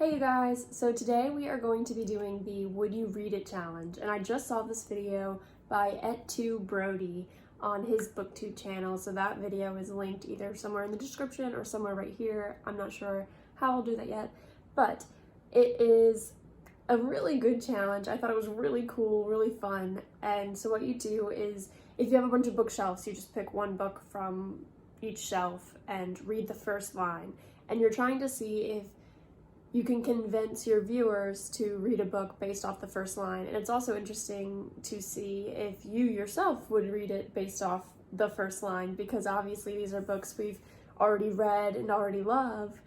Hey you guys, so today we are going to be doing the Would You Read It challenge, and I just saw this video by Et2Brody on his booktube channel, so that video is linked either somewhere in the description or somewhere right here. I'm not sure how I'll do that yet, but it is a really good challenge. I thought it was really cool, really fun, and so what you do is, if you have a bunch of bookshelves, you just pick one book from each shelf and read the first line, and you're trying to see if you can convince your viewers to read a book based off the first line. And it's also interesting to see if you yourself would read it based off the first line, because obviously these are books we've already read and already love,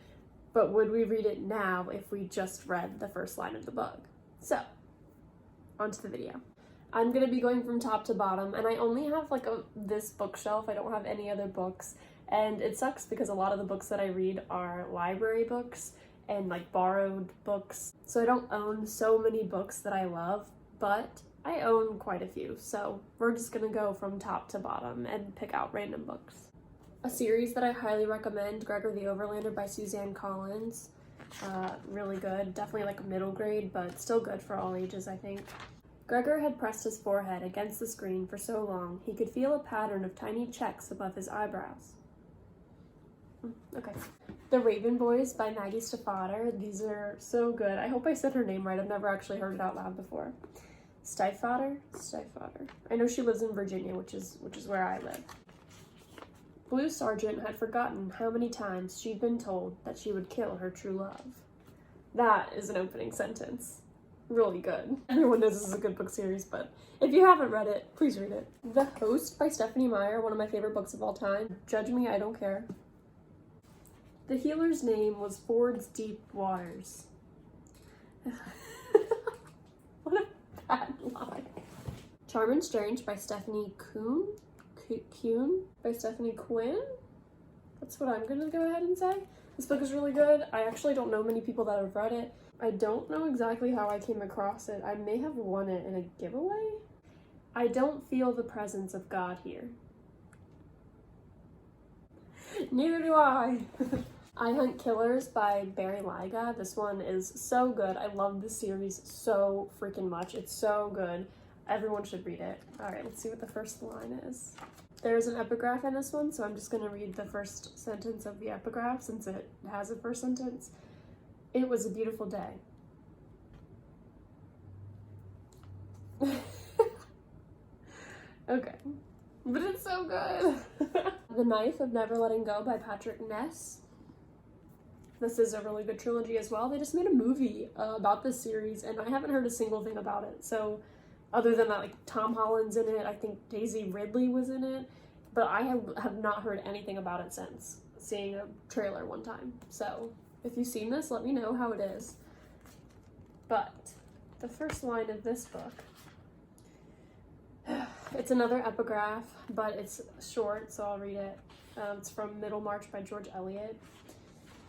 but would we read it now if we just read the first line of the book? So, onto the video. I'm gonna be going from top to bottom, and I only have this bookshelf. I don't have any other books, and it sucks because a lot of the books that I read are library books and borrowed books. So I don't own so many books that I love, but I own quite a few. So we're just gonna go from top to bottom and pick out random books. A series that I highly recommend, Gregor the Overlander by Suzanne Collins. Really good, definitely a middle grade, but still good for all ages, I think. Gregor had pressed his forehead against the screen for so long, he could feel a pattern of tiny checks above his eyebrows. Okay. The Raven Boys by Maggie Stiefvater. These are so good. I hope I said her name right. I've never actually heard it out loud before. Stiefvater? Stiefvater. I know she lives in Virginia, which is where I live. Blue Sergeant had forgotten how many times she'd been told that she would kill her true love. That is an opening sentence. Really good. Everyone knows this is a good book series, but if you haven't read it, please read it. The Host by Stephanie Meyer, one of my favorite books of all time. Judge me, I don't care. The healer's name was Ford's Deep Waters. What a bad line. Charm and Strange by Stephanie Kuhn? By Stephanie Quinn? That's what I'm gonna go ahead and say. This book is really good. I actually don't know many people that have read it. I don't know exactly how I came across it. I may have won it in a giveaway. I don't feel the presence of God here. Neither do I. I Hunt Killers by Barry Lyga. This one is so good. I love this series so freaking much. It's so good. Everyone should read it. Alright, let's see what the first line is. There's an epigraph in this one, so I'm just going to read the first sentence of the epigraph since it has a first sentence. It was a beautiful day. Okay. But it's so good. The Knife of Never Letting Go by Patrick Ness. This is a really good trilogy as well. They just made a movie about this series, and I haven't heard a single thing about it. So, other than that, Tom Holland's in it, I think Daisy Ridley was in it, but I have not heard anything about it since seeing a trailer one time. So, if you've seen this, let me know how it is. But, the first line of this book, it's another epigraph, but it's short, so I'll read it. It's from Middlemarch by George Eliot.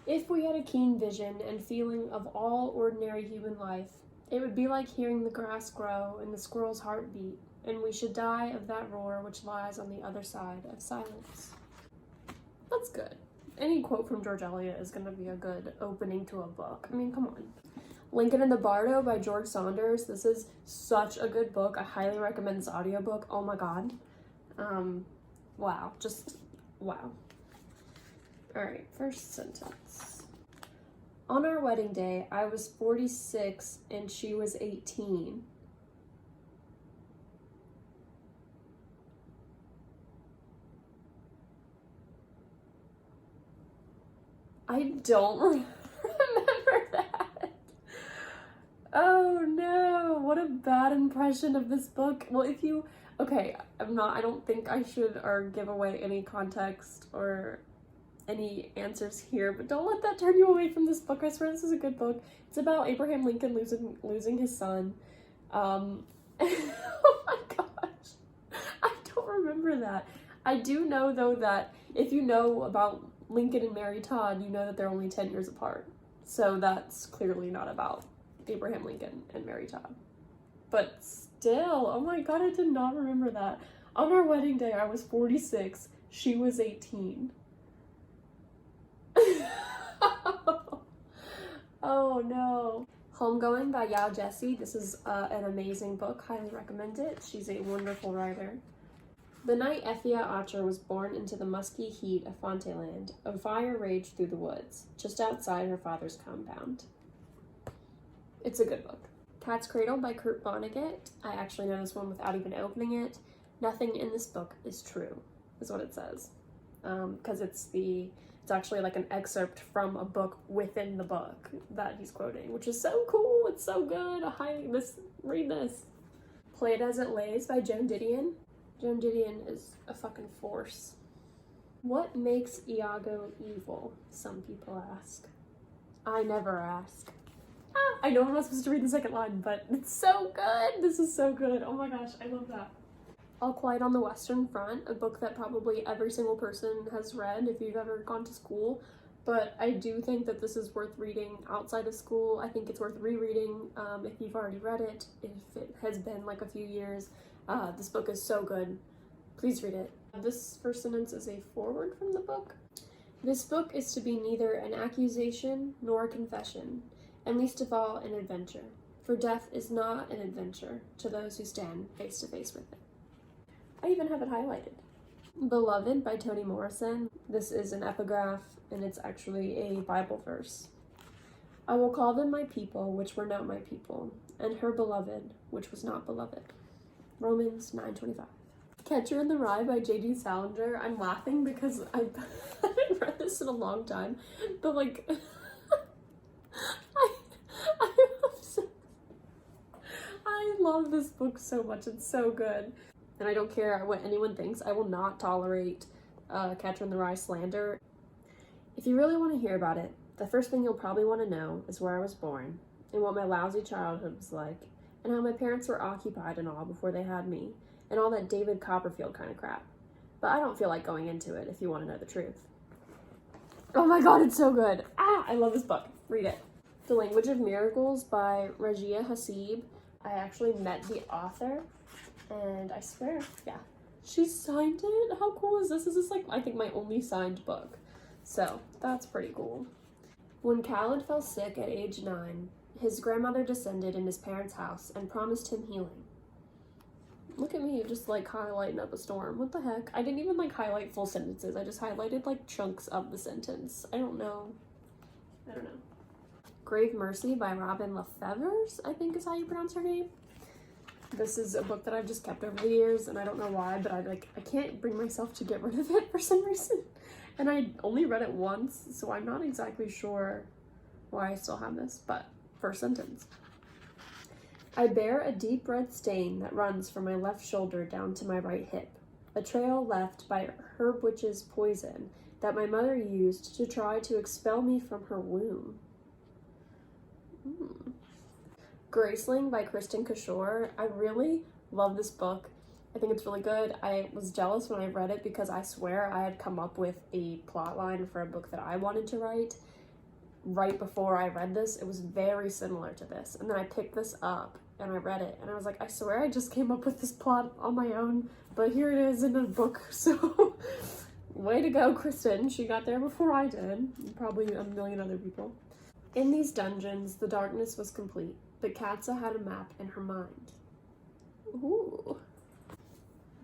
If we had a keen vision and feeling of all ordinary human life, it would be like hearing the grass grow and the squirrel's heart beat, and we should die of that roar which lies on the other side of silence. That's good. Any quote from George Eliot is going to be a good opening to a book. I mean, come on. Lincoln and the Bardo by George Saunders. This is such a good book. I highly recommend this audiobook. Oh my god. Wow. Just wow. Alright, first sentence. On our wedding day, I was 46 and she was 18. I don't remember that. Oh no, what a bad impression of this book. Well, if you, okay, I don't think I should give away any context or any answers here, but don't let that turn you away from this book. I swear this is a good book. It's about Abraham Lincoln losing his son. Oh my gosh, I don't remember that. I do know though that if you know about Lincoln and Mary Todd, you know that they're only 10 years apart. So that's clearly not about Abraham Lincoln and Mary Todd. But still, oh my god, I did not remember that. On our wedding day, I was 46, she was 18. Oh no. Homegoing by Yao Jessie. This is an amazing book. Highly recommend it. She's a wonderful writer. The night Effia Archer was born into the musky heat of Fonteland, a fire raged through the woods, just outside her father's compound. It's a good book. Cat's Cradle by Kurt Vonnegut. I actually know this one without even opening it. Nothing in this book is true, is what it says. Because it's actually like an excerpt from a book within the book that he's quoting, which is so cool. It's so good. Read this. Play It As It Lays by Joan Didion. Joan Didion is a fucking force. What makes Iago evil? Some people ask. I never ask. I know I'm not supposed to read the second line, but it's so good. This is so good. Oh my gosh, I love that. All Quiet on the Western Front, a book that probably every single person has read if you've ever gone to school, but I do think that this is worth reading outside of school. I think it's worth rereading if you've already read it, if it has been like a few years. This book is so good. Please read it. This first sentence is a foreword from the book. This book is to be neither an accusation nor a confession, and least of all an adventure, for death is not an adventure to those who stand face to face with it. I even have it highlighted. Beloved by Toni Morrison. This is an epigraph, and it's actually a Bible verse. I will call them my people, which were not my people, and her beloved, which was not beloved. Romans 9:25. Catcher in the Rye by J.D. Salinger. I'm laughing because I haven't read this in a long time, but like, I love this book so much. It's so good. And I don't care what anyone thinks. I will not tolerate Catcher in the Rye slander. If you really want to hear about it, the first thing you'll probably want to know is where I was born, and what my lousy childhood was like, and how my parents were occupied and all before they had me, and all that David Copperfield kind of crap. But I don't feel like going into it if you want to know the truth. Oh my god, it's so good. I love this book. Read it. The Language of Miracles by Rajia Hasib. I actually met the author, and I swear, yeah, she signed it. How cool is this? This is like, I think, my only signed book. So that's pretty cool. When Khaled fell sick at age 9, his grandmother descended in his parents' house and promised him healing. Look at me, just like highlighting up a storm. What the heck? I didn't even like highlight full sentences. I just highlighted like chunks of the sentence. I don't know. Grave Mercy by Robin Lefevers, I think is how you pronounce her name. This is a book that I've just kept over the years, and I don't know why, but I can't bring myself to get rid of it for some reason. And I only read it once, so I'm not exactly sure why I still have this, but first sentence. I bear a deep red stain that runs from my left shoulder down to my right hip, a trail left by Herb Witch's poison that my mother used to try to expel me from her womb. Graceling by Kristen Kishore. I really love this book. I think it's really good. I was jealous when I read it because I swear I had come up with a plot line for a book that I wanted to write right before I read this. It was very similar to this. And then I picked this up and I read it and I was like, I swear I just came up with this plot on my own, but here it is in a book. So way to go, Kristen. She got there before I did. And probably a million other people. In these dungeons, the darkness was complete, but Katza had a map in her mind. Ooh.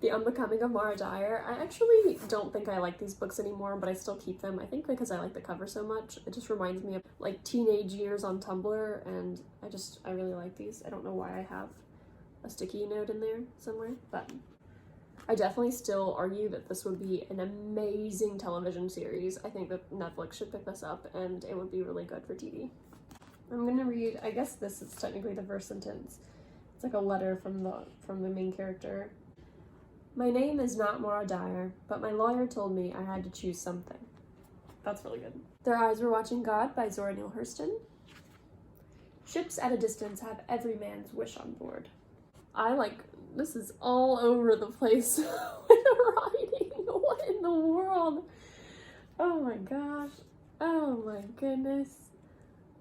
The Unbecoming of Mara Dyer. I actually don't think I like these books anymore, but I still keep them. I think because I like the cover so much. It just reminds me of like teenage years on Tumblr, and I really like these. I don't know why I have a sticky note in there somewhere, but I definitely still argue that this would be an amazing television series. I think that Netflix should pick this up, and it would be really good for TV. I'm gonna read, I guess this is technically the first sentence. It's like a letter from the main character. My name is not Mara Dyer, but my lawyer told me I had to choose something. That's really good. Their Eyes Were Watching God by Zora Neale Hurston. Ships at a distance have every man's wish on board. This is all over the place with the writing. What in the world? Oh my gosh. Oh my goodness.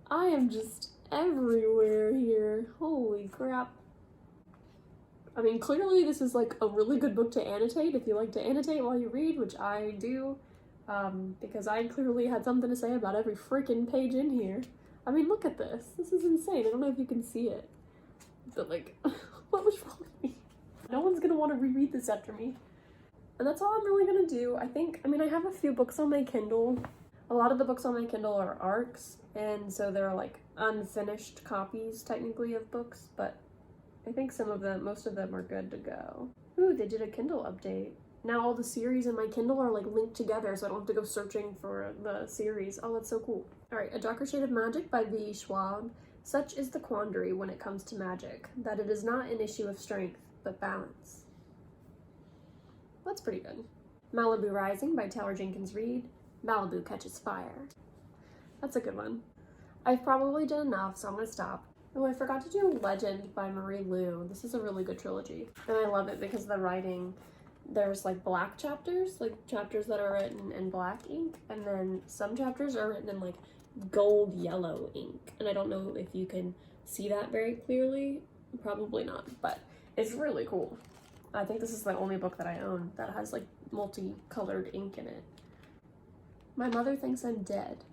I am just everywhere here. Holy crap. I mean, clearly this is like a really good book to annotate if you like to annotate while you read, which I do, because I clearly had something to say about every freaking page in here. I mean, look at this. This is insane. I don't know if you can see it. But like, what was wrong with me? No one's gonna want to reread this after me. And that's all I'm really gonna do. I mean, I have a few books on my Kindle. A lot of the books on my Kindle are ARCs, and so they're like unfinished copies, technically, of books, but I think most of them are good to go. Ooh, they did a Kindle update. Now all the series in my Kindle are like linked together, so I don't have to go searching for the series. Oh, that's so cool. All right, A Darker Shade of Magic by V. Schwab. Such is the quandary when it comes to magic, that it is not an issue of strength, but balance. That's pretty good. Malibu Rising by Taylor Jenkins Reid. Malibu Catches Fire. That's a good one. I've probably done enough, so I'm gonna stop. Oh, I forgot to do Legend by Marie Lu. This is a really good trilogy, and I love it because the writing, there's like black chapters, like chapters that are written in black ink, and then some chapters are written in like gold yellow ink, and I don't know if you can see that very clearly. Probably not, but it's really cool. I think this is the only book that I own that has like multicolored ink in it. My Mother Thinks I'm Dead.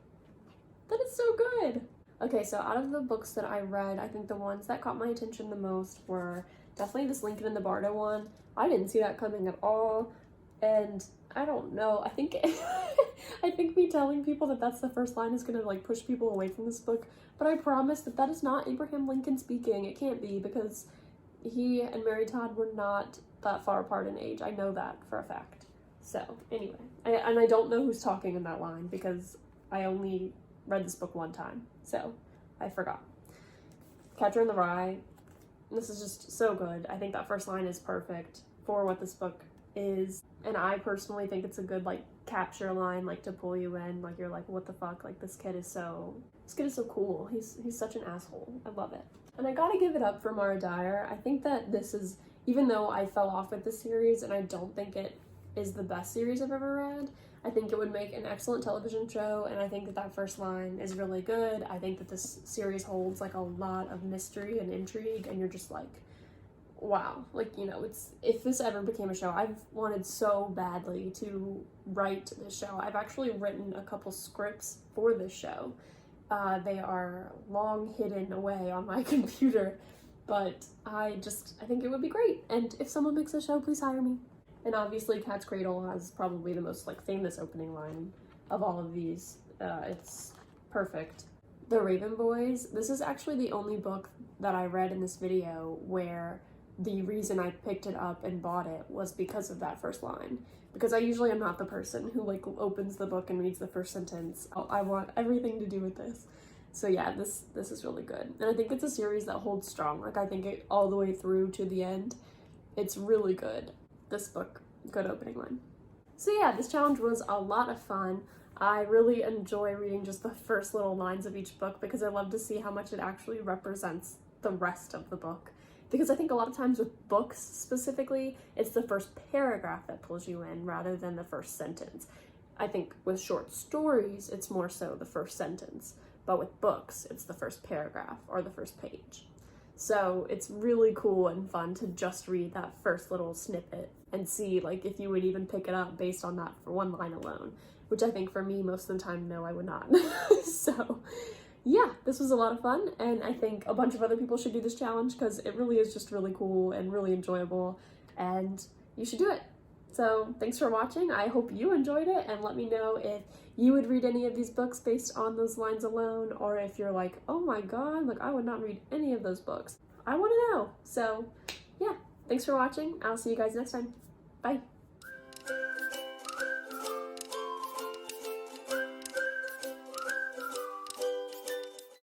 That is so good. Okay, so out of the books that I read, I think the ones that caught my attention the most were definitely this Lincoln and the Bardo one. I didn't see that coming at all, and I don't know, I think I think me telling people that that's the first line is gonna like push people away from this book, but I promise that that is not Abraham Lincoln speaking. It can't be, because he and Mary Todd were not that far apart in age. I know that for a fact. So anyway, and I don't know who's talking in that line because I only read this book one time, so I forgot. Catcher in the Rye. This is just so good. I think that first line is perfect for what this book is, and I personally think it's a good like capture line, like to pull you in, like you're like, what the fuck, like this kid is so cool. He's such an asshole. I love it. And I gotta give it up for Mara Dyer. I think that this is, even though I fell off with this series and I don't think it is the best series I've ever read, I think it would make an excellent television show, and I think that that first line is really good. I think that this series holds like a lot of mystery and intrigue, and you're just like, wow, like, you know, it's, if this ever became a show, I've wanted so badly to write this show. I've actually written a couple scripts for this show. They are long hidden away on my computer, but I think it would be great, and if someone makes a show, please hire me. And obviously Cat's Cradle has probably the most like famous opening line of all of these. It's perfect. The Raven Boys. This is actually the only book that I read in this video where the reason I picked it up and bought it was because of that first line. Because I usually am not the person who like opens the book and reads the first sentence. I want everything to do with this. So yeah, this is really good. And I think it's a series that holds strong. Like I think it all the way through to the end. It's really good. This book, good opening line. So yeah, this challenge was a lot of fun. I really enjoy reading just the first little lines of each book because I love to see how much it actually represents the rest of the book. Because I think a lot of times with books specifically, it's the first paragraph that pulls you in rather than the first sentence. I think with short stories, it's more so the first sentence, but with books, it's the first paragraph or the first page. So it's really cool and fun to just read that first little snippet and see like if you would even pick it up based on that for one line alone, which I think for me most of the time, no, I would not. So yeah, this was a lot of fun, and I think a bunch of other people should do this challenge because it really is just really cool and really enjoyable, and you should do it. So thanks for watching. I hope you enjoyed it, and let me know if you would read any of these books based on those lines alone, or if you're like, oh my god, like I would not read any of those books. I want to know. So yeah, thanks for watching. I'll see you guys next time. Bye.